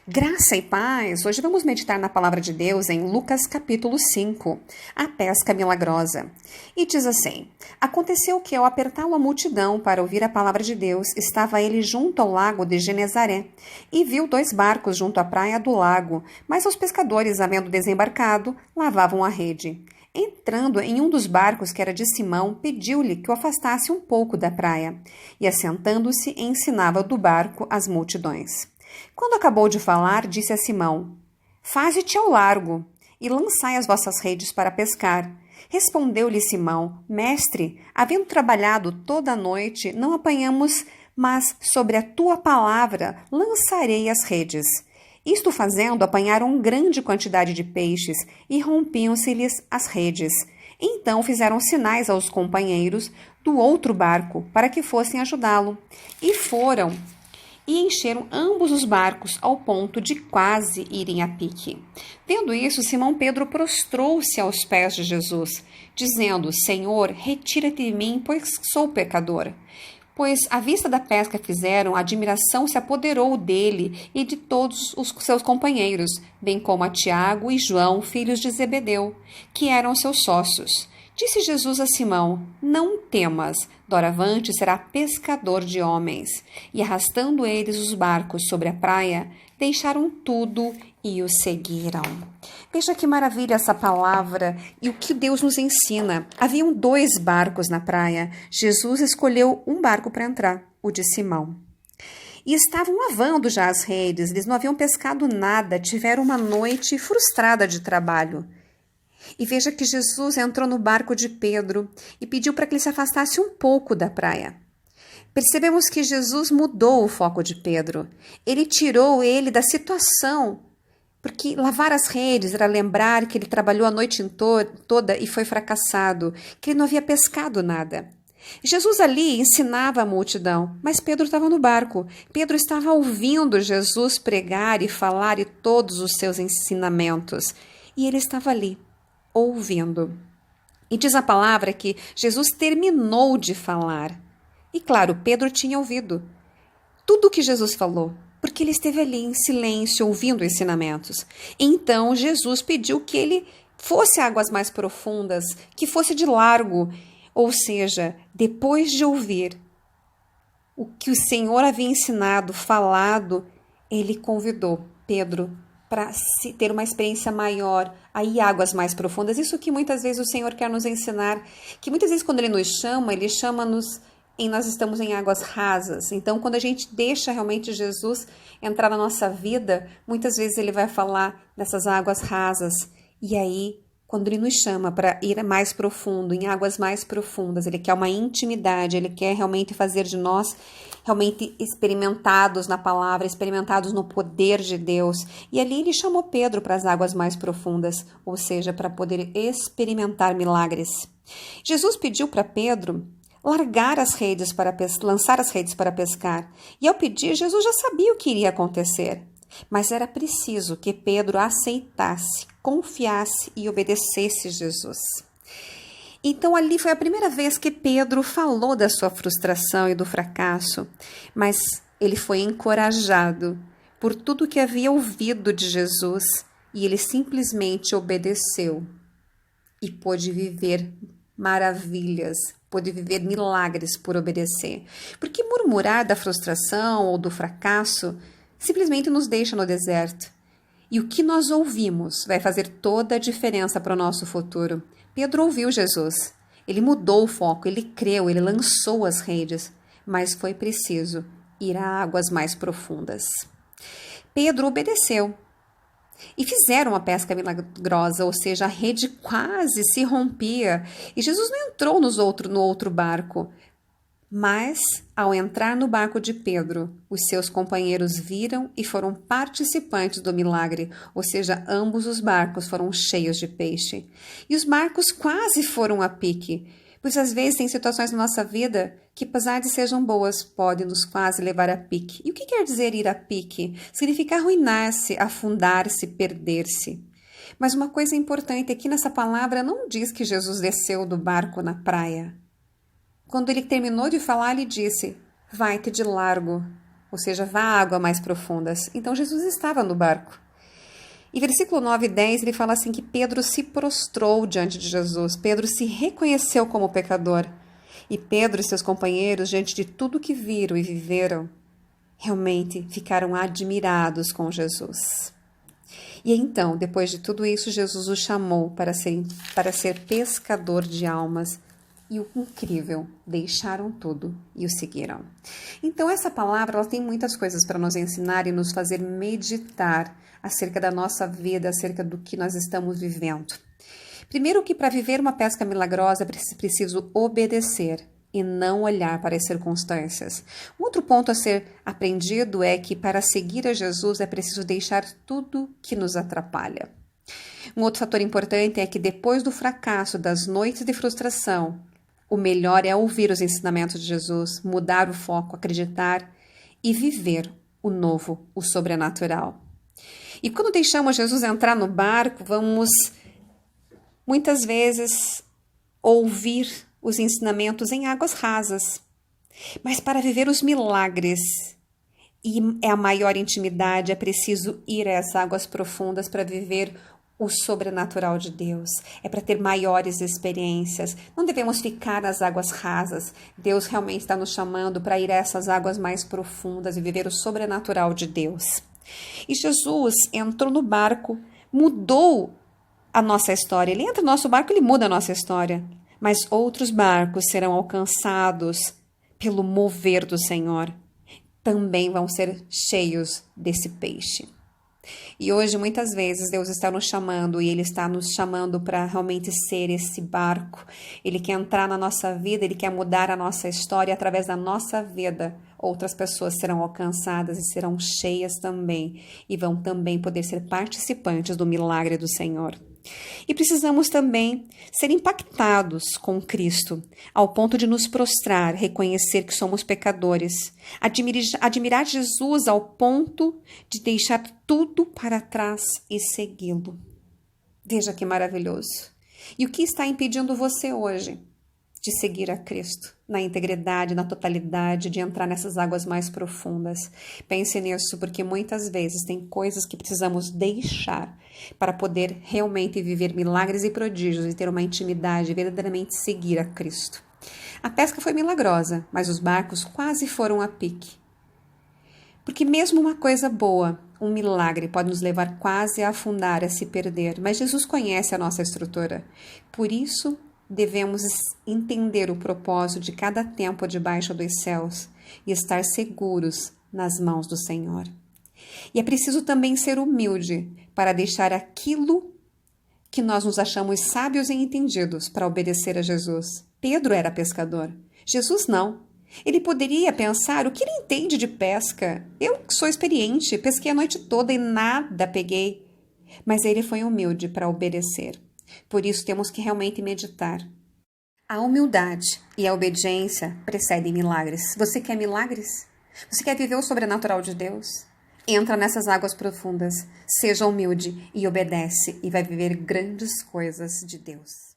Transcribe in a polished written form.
Graça e paz! Hoje vamos meditar na palavra de Deus em Lucas capítulo 5, a pesca milagrosa. E diz assim: Aconteceu que ao apertá-lo a multidão para ouvir a palavra de Deus, estava ele junto ao lago de Genezaré, e viu 2 barcos junto à praia do lago, mas os pescadores, havendo desembarcado, lavavam a rede. Entrando em um dos barcos, que era de Simão, pediu-lhe que o afastasse um pouco da praia, e assentando-se, ensinava do barco as multidões. Quando acabou de falar, disse a Simão: Faze-te ao largo, e lançai as vossas redes para pescar. Respondeu-lhe Simão: Mestre, havendo trabalhado toda a noite, não apanhamos, mas sobre a tua palavra lançarei as redes. Isto fazendo, apanharam grande quantidade de peixes, e rompiam-se-lhes as redes. Então fizeram sinais aos companheiros do outro barco, para que fossem ajudá-lo. E foram e encheram ambos os barcos ao ponto de quase irem a pique. Vendo isso, Simão Pedro prostrou-se aos pés de Jesus, dizendo: Senhor, retira-te de mim, pois sou pecador. Pois, à vista da pesca que fizeram, a admiração se apoderou dele e de todos os seus companheiros, bem como a Tiago e João, filhos de Zebedeu, que eram seus sócios. Disse Jesus a Simão: Não temas, doravante será pescador de homens. E arrastando eles os barcos sobre a praia, deixaram tudo e o seguiram. Veja que maravilha essa palavra e o que Deus nos ensina. Haviam 2 barcos na praia. Jesus escolheu um barco para entrar, o de Simão. E estavam lavando já as redes, eles não haviam pescado nada, tiveram uma noite frustrada de trabalho. E veja que Jesus entrou no barco de Pedro e pediu para que ele se afastasse um pouco da praia. Percebemos que Jesus mudou o foco de Pedro. Ele tirou ele da situação, porque lavar as redes era lembrar que ele trabalhou a noite toda e foi fracassado, que ele não havia pescado nada. Jesus ali ensinava a multidão, mas Pedro estava no barco. Pedro estava ouvindo Jesus pregar e falar e todos os seus ensinamentos. E ele estava ali, ouvindo. E diz a palavra que Jesus terminou de falar. E claro, Pedro tinha ouvido tudo o que Jesus falou, porque ele esteve ali em silêncio, ouvindo ensinamentos. Então Jesus pediu que ele fosse a águas mais profundas, que fosse de largo, ou seja, depois de ouvir o que o Senhor havia ensinado, falado, ele convidou Pedro para ter uma experiência maior, aí águas mais profundas. Isso que muitas vezes o Senhor quer nos ensinar, que muitas vezes quando Ele nos chama, Ele chama-nos nós estamos em águas rasas. Então, quando a gente deixa realmente Jesus entrar na nossa vida, muitas vezes Ele vai falar dessas águas rasas. E aí, quando Ele nos chama para ir mais profundo, em águas mais profundas, Ele quer uma intimidade, Ele quer realmente fazer de nós realmente experimentados na palavra, experimentados no poder de Deus. E ali Ele chamou Pedro para as águas mais profundas, ou seja, para poder experimentar milagres. Jesus pediu para Pedro largar as redes lançar as redes para pescar. E ao pedir, Jesus já sabia o que iria acontecer. Mas era preciso que Pedro aceitasse, confiasse e obedecesse Jesus. Então ali foi a primeira vez que Pedro falou da sua frustração e do fracasso, mas ele foi encorajado por tudo que havia ouvido de Jesus e ele simplesmente obedeceu e pôde viver maravilhas, pôde viver milagres por obedecer. Porque murmurar da frustração ou do fracasso simplesmente nos deixa no deserto. E o que nós ouvimos vai fazer toda a diferença para o nosso futuro. Pedro ouviu Jesus, ele mudou o foco, ele creu, ele lançou as redes, mas foi preciso ir a águas mais profundas. Pedro obedeceu e fizeram uma pesca milagrosa, ou seja, a rede quase se rompia e Jesus não entrou no outro barco. Mas, ao entrar no barco de Pedro, os seus companheiros viram e foram participantes do milagre, ou seja, ambos os barcos foram cheios de peixe. E os barcos quase foram a pique, pois às vezes tem situações na nossa vida que, apesar de sejam boas, podem nos quase levar a pique. E o que quer dizer ir a pique? Significa arruinar-se, afundar-se, perder-se. Mas uma coisa importante aqui nessa palavra não diz que Jesus desceu do barco na praia. Quando ele terminou de falar, ele disse: vai-te de largo. ou seja, vá a águas mais profundas. Então Jesus estava no barco. E versículo 9 e 10, ele fala assim que Pedro se prostrou diante de Jesus. Pedro se reconheceu como pecador. E Pedro e seus companheiros, diante de tudo que viram e viveram, realmente ficaram admirados com Jesus. E então, depois de tudo isso, Jesus o chamou para ser pescador de almas. E o incrível, deixaram tudo e o seguiram. Então essa palavra ela tem muitas coisas para nos ensinar e nos fazer meditar acerca da nossa vida, acerca do que nós estamos vivendo. Primeiro que para viver uma pesca milagrosa é preciso obedecer e não olhar para as circunstâncias. Um outro ponto a ser aprendido é que para seguir a Jesus é preciso deixar tudo que nos atrapalha. Um outro fator importante é que depois do fracasso das noites de frustração, o melhor é ouvir os ensinamentos de Jesus, mudar o foco, acreditar e viver o novo, o sobrenatural. E quando deixamos Jesus entrar no barco, vamos muitas vezes ouvir os ensinamentos em águas rasas. Mas para viver os milagres e a maior intimidade, é preciso ir às águas profundas para viver o sobrenatural de Deus. É para ter maiores experiências. Não devemos ficar nas águas rasas. Deus realmente está nos chamando para ir a essas águas mais profundas e viver o sobrenatural de Deus. E Jesus entrou no barco, mudou a nossa história. Ele entra no nosso barco, ele muda a nossa história. Mas outros barcos serão alcançados pelo mover do Senhor. Também vão ser cheios desse peixe. E hoje, muitas vezes, Deus está nos chamando e Ele está nos chamando para realmente ser esse barco. Ele quer entrar na nossa vida, Ele quer mudar a nossa história. Através da nossa vida, outras pessoas serão alcançadas e serão cheias também. E vão também poder ser participantes do milagre do Senhor. E precisamos também ser impactados com Cristo, ao ponto de nos prostrar, reconhecer que somos pecadores, admirar Jesus ao ponto de deixar tudo para trás e segui-lo. Veja que maravilhoso. E o que está impedindo você hoje de seguir a Cristo na integridade, na totalidade, de entrar nessas águas mais profundas? Pense nisso, porque muitas vezes tem coisas que precisamos deixar para poder realmente viver milagres e prodígios e ter uma intimidade, verdadeiramente seguir a Cristo. A pesca foi milagrosa, mas os barcos quase foram a pique. Porque mesmo uma coisa boa, um milagre, pode nos levar quase a afundar, a se perder. Mas Jesus conhece a nossa estrutura. Por isso, devemos entender o propósito de cada tempo debaixo dos céus e estar seguros nas mãos do Senhor. E é preciso também ser humilde para deixar aquilo que nós nos achamos sábios e entendidos para obedecer a Jesus. Pedro era pescador, Jesus não. Ele poderia pensar, o que ele entende de pesca? Eu sou experiente, pesquei a noite toda e nada peguei. Mas ele foi humilde para obedecer. Por isso temos que realmente meditar. A humildade e a obediência precedem milagres. Você quer milagres? Você quer viver o sobrenatural de Deus? Entra nessas águas profundas, seja humilde e obedece e vai viver grandes coisas de Deus.